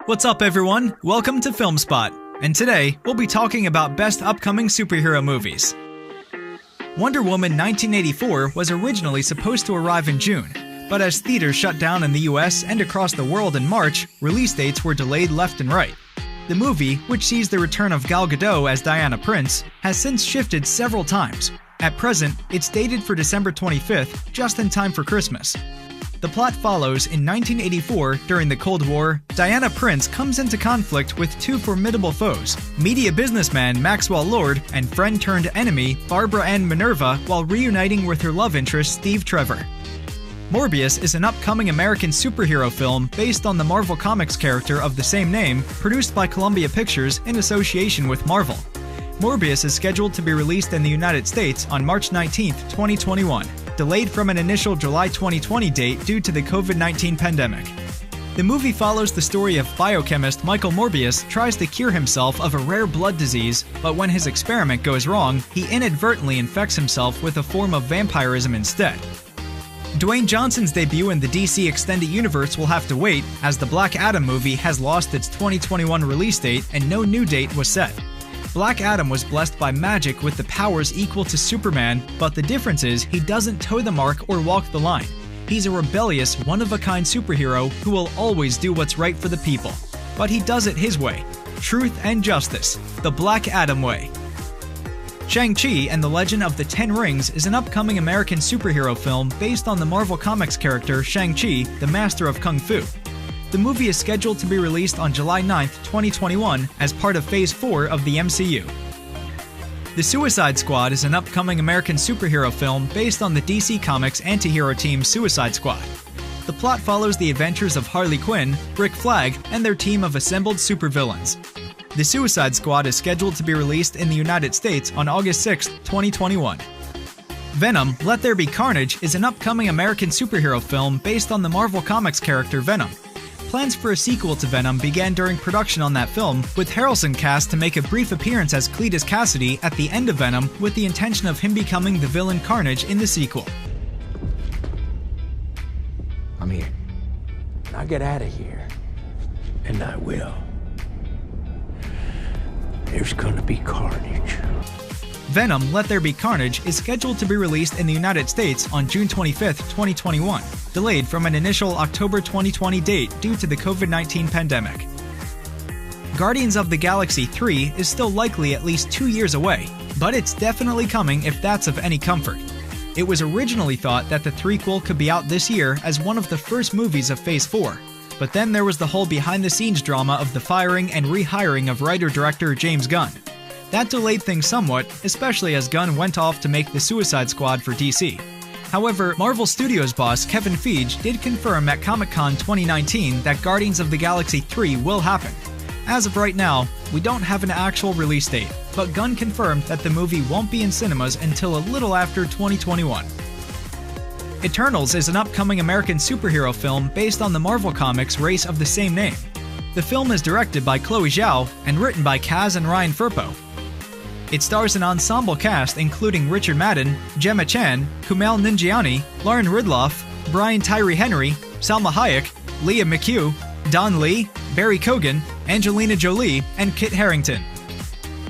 What's up, everyone? Welcome to Film Spot, and today we'll be talking about best upcoming superhero movies. Wonder Woman 1984 was originally supposed to arrive in June, but as theaters shut down in the US and across the world in March, release dates were delayed left and right. The movie, which sees the return of Gal Gadot as Diana Prince, has since shifted several times. At present, it's dated for December 25th, just in time for Christmas. The plot follows in 1984, during the Cold War, Diana Prince comes into conflict with two formidable foes, media businessman Maxwell Lord and friend-turned-enemy Barbara Ann Minerva, while reuniting with her love interest Steve Trevor. Morbius is an upcoming American superhero film based on the Marvel Comics character of the same name, produced by Columbia Pictures in association with Marvel. Morbius is scheduled to be released in the United States on March 19, 2021. Delayed from an initial July 2020 date due to the COVID-19 pandemic. The movie follows the story of biochemist Michael Morbius tries to cure himself of a rare blood disease, but when his experiment goes wrong, he inadvertently infects himself with a form of vampirism instead. Dwayne Johnson's debut in the DC Extended Universe will have to wait, as the Black Adam movie has lost its 2021 release date and no new date was set. Black Adam was blessed by magic with the powers equal to Superman, but the difference is he doesn't toe the mark or walk the line. He's a rebellious, one-of-a-kind superhero who will always do what's right for the people. But he does it his way. Truth and justice. The Black Adam way. Shang-Chi and the Legend of the Ten Rings is an upcoming American superhero film based on the Marvel Comics character Shang-Chi, the Master of Kung Fu. The movie is scheduled to be released on July 9, 2021 as part of Phase 4 of the MCU. The Suicide Squad is an upcoming American superhero film based on the DC Comics anti-hero team Suicide Squad. The plot follows the adventures of Harley Quinn, Rick Flag, and their team of assembled supervillains. The Suicide Squad is scheduled to be released in the United States on August 6, 2021. Venom: Let There Be Carnage is an upcoming American superhero film based on the Marvel Comics character Venom. Plans for a sequel to Venom began during production on that film, with Harrelson cast to make a brief appearance as Cletus Cassidy at the end of Venom with the intention of him becoming the villain Carnage in the sequel. I'm here. I'll get out of here. And I will. There's gonna be carnage. Venom: Let There Be Carnage is scheduled to be released in the United States on June 25, 2021, delayed from an initial October 2020 date due to the COVID-19 pandemic. Guardians of the Galaxy 3 is still likely at least 2 years away, but it's definitely coming if that's of any comfort. It was originally thought that the threequel could be out this year as one of the first movies of Phase 4, but then there was the whole behind-the-scenes drama of the firing and rehiring of writer-director James Gunn. That delayed things somewhat, especially as Gunn went off to make the Suicide Squad for DC. However, Marvel Studios boss Kevin Feige did confirm at Comic-Con 2019 that Guardians of the Galaxy 3 will happen. As of right now, we don't have an actual release date, but Gunn confirmed that the movie won't be in cinemas until a little after 2021. Eternals is an upcoming American superhero film based on the Marvel Comics race of the same name. The film is directed by Chloe Zhao and written by Kaz and Ryan Firpo. It stars an ensemble cast including Richard Madden, Gemma Chan, Kumail Nanjiani, Lauren Ridloff, Brian Tyree Henry, Salma Hayek, Leah McHugh, Don Lee, Barry Keoghan, Angelina Jolie, and Kit Harington.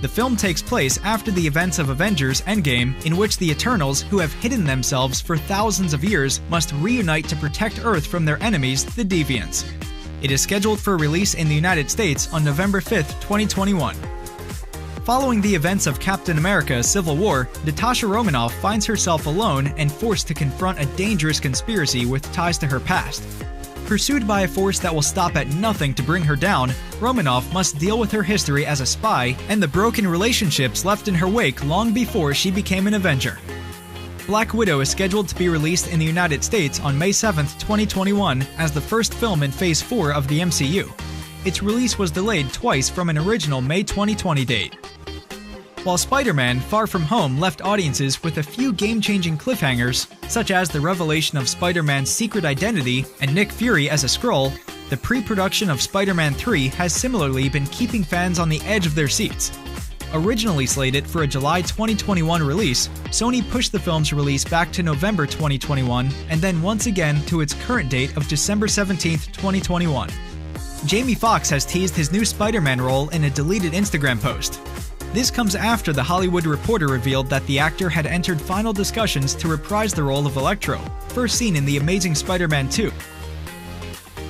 The film takes place after the events of Avengers Endgame, in which the Eternals, who have hidden themselves for thousands of years, must reunite to protect Earth from their enemies, the Deviants. It is scheduled for release in the United States on November 5, 2021. Following the events of Captain America: Civil War, Natasha Romanoff finds herself alone and forced to confront a dangerous conspiracy with ties to her past. Pursued by a force that will stop at nothing to bring her down, Romanoff must deal with her history as a spy and the broken relationships left in her wake long before she became an Avenger. Black Widow is scheduled to be released in the United States on May 7, 2021 as the first film in Phase 4 of the MCU. Its release was delayed twice from an original May 2020 date. While Spider-Man: Far From Home left audiences with a few game-changing cliffhangers, such as the revelation of Spider-Man's secret identity and Nick Fury as a Skrull, the pre-production of Spider-Man 3 has similarly been keeping fans on the edge of their seats. Originally slated for a July 2021 release, Sony pushed the film's release back to November 2021 and then once again to its current date of December 17, 2021. Jamie Foxx has teased his new Spider-Man role in a deleted Instagram post. This comes after The Hollywood Reporter revealed that the actor had entered final discussions to reprise the role of Electro, first seen in The Amazing Spider-Man 2.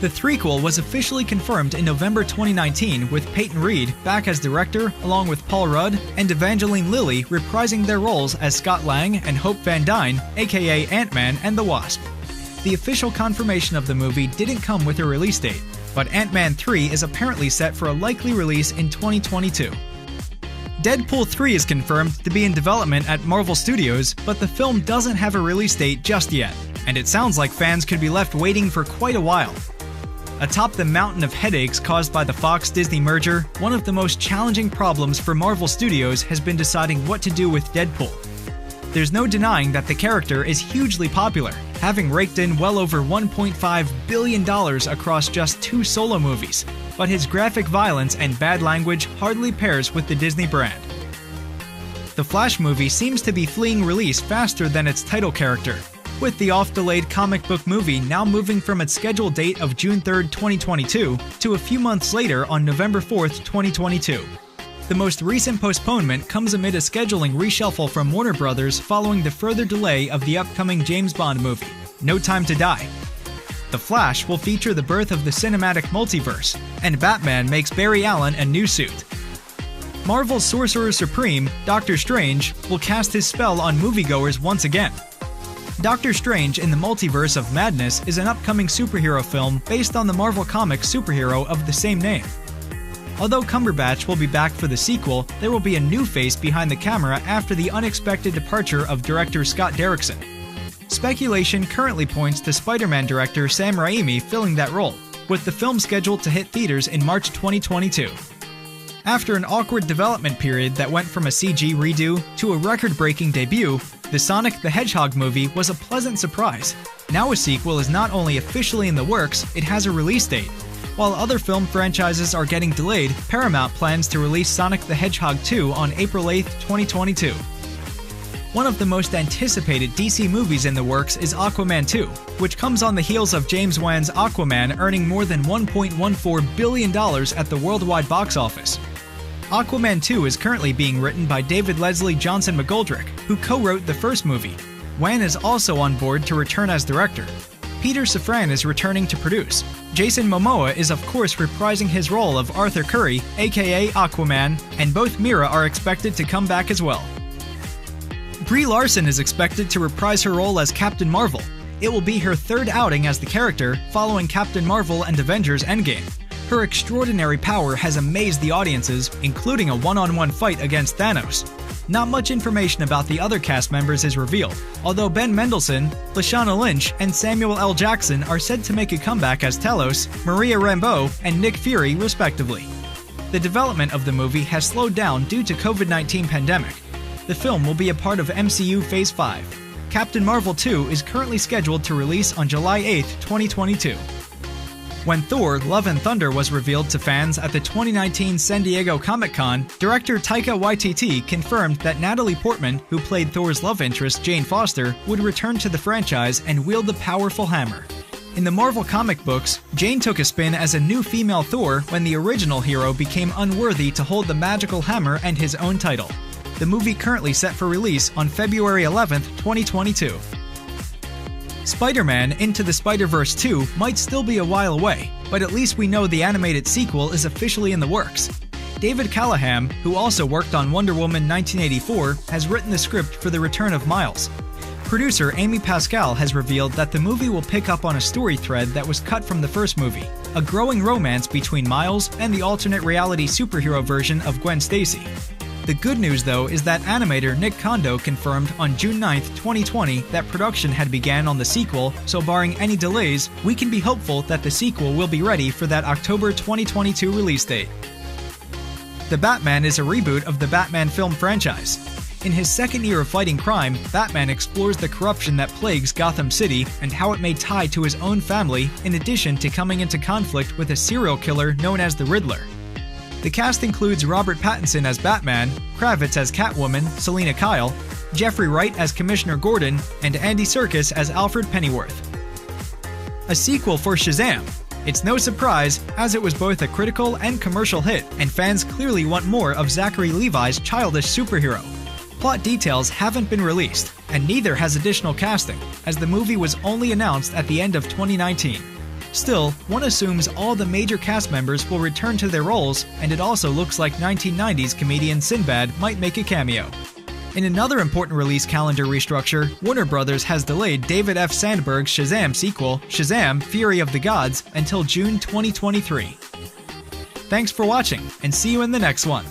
The threequel was officially confirmed in November 2019 with Peyton Reed back as director along with Paul Rudd and Evangeline Lilly reprising their roles as Scott Lang and Hope Van Dyne, aka Ant-Man and the Wasp. The official confirmation of the movie didn't come with a release date, but Ant-Man 3 is apparently set for a likely release in 2022. Deadpool 3 is confirmed to be in development at Marvel Studios, but the film doesn't have a release date just yet, and it sounds like fans could be left waiting for quite a while. Atop the mountain of headaches caused by the Fox-Disney merger, one of the most challenging problems for Marvel Studios has been deciding what to do with Deadpool. There's no denying that the character is hugely popular, having raked in well over $1.5 billion across just 2 solo movies, but his graphic violence and bad language hardly pairs with the Disney brand. The Flash movie seems to be fleeing release faster than its title character, with the oft-delayed comic book movie now moving from its scheduled date of June 3, 2022 to a few months later on November 4, 2022. The most recent postponement comes amid a scheduling reshuffle from Warner Bros. Following the further delay of the upcoming James Bond movie, No Time to Die. The Flash will feature the birth of the cinematic multiverse, and Batman makes Barry Allen a new suit. Marvel's Sorcerer Supreme, Doctor Strange, will cast his spell on moviegoers once again. Doctor Strange in the Multiverse of Madness is an upcoming superhero film based on the Marvel Comics superhero of the same name. Although Cumberbatch will be back for the sequel, there will be a new face behind the camera after the unexpected departure of director Scott Derrickson. Speculation currently points to Spider-Man director Sam Raimi filling that role, with the film scheduled to hit theaters in March 2022. After an awkward development period that went from a CG redo to a record-breaking debut, the Sonic the Hedgehog movie was a pleasant surprise. Now a sequel is not only officially in the works, it has a release date. While other film franchises are getting delayed, Paramount plans to release Sonic the Hedgehog 2 on April 8, 2022. One of the most anticipated DC movies in the works is Aquaman 2, which comes on the heels of James Wan's Aquaman earning more than $1.14 billion at the worldwide box office. Aquaman 2 is currently being written by David Leslie Johnson McGoldrick, who co-wrote the first movie. Wan is also on board to return as director. Peter Safran is returning to produce. Jason Momoa is of course reprising his role of Arthur Curry, aka Aquaman, and both Mira are expected to come back as well. Brie Larson is expected to reprise her role as Captain Marvel. It will be her third outing as the character, following Captain Marvel and Avengers Endgame. Her extraordinary power has amazed the audiences, including a one-on-one fight against Thanos. Not much information about the other cast members is revealed, although Ben Mendelsohn, Lashana Lynch, and Samuel L. Jackson are said to make a comeback as Talos, Maria Rambeau, and Nick Fury, respectively. The development of the movie has slowed down due to COVID-19 pandemic. The film will be a part of MCU Phase 5. Captain Marvel 2 is currently scheduled to release on July 8, 2022. When Thor: Love and Thunder was revealed to fans at the 2019 San Diego Comic-Con, director Taika Waititi confirmed that Natalie Portman, who played Thor's love interest Jane Foster, would return to the franchise and wield the powerful hammer. In the Marvel comic books, Jane took a spin as a new female Thor when the original hero became unworthy to hold the magical hammer and his own title. The movie currently set for release on February 11, 2022. Spider-Man Into the Spider-Verse 2 might still be a while away, but at least we know the animated sequel is officially in the works. David Callahan, who also worked on Wonder Woman 1984, has written the script for the return of Miles. Producer Amy Pascal has revealed that the movie will pick up on a story thread that was cut from the first movie, a growing romance between Miles and the alternate reality superhero version of Gwen Stacy. The good news, though, is that animator Nick Kondo confirmed on June 9, 2020 that production had begun on the sequel, so barring any delays, we can be hopeful that the sequel will be ready for that October 2022 release date. The Batman is a reboot of the Batman film franchise. In his second year of fighting crime, Batman explores the corruption that plagues Gotham City and how it may tie to his own family, in addition to coming into conflict with a serial killer known as the Riddler. The cast includes Robert Pattinson as Batman, Kravitz as Catwoman, Selina Kyle, Jeffrey Wright as Commissioner Gordon, and Andy Serkis as Alfred Pennyworth. A sequel for Shazam. It's no surprise, as it was both a critical and commercial hit, and fans clearly want more of Zachary Levi's childish superhero. Plot details haven't been released, and neither has additional casting, as the movie was only announced at the end of 2019. Still, one assumes all the major cast members will return to their roles, and it also looks like 1990s comedian Sinbad might make a cameo. In another important release calendar restructure, Warner Bros. Has delayed David F. Sandberg's Shazam sequel, Shazam! Fury of the Gods, until June 2023. Thanks for watching, and see you in the next one.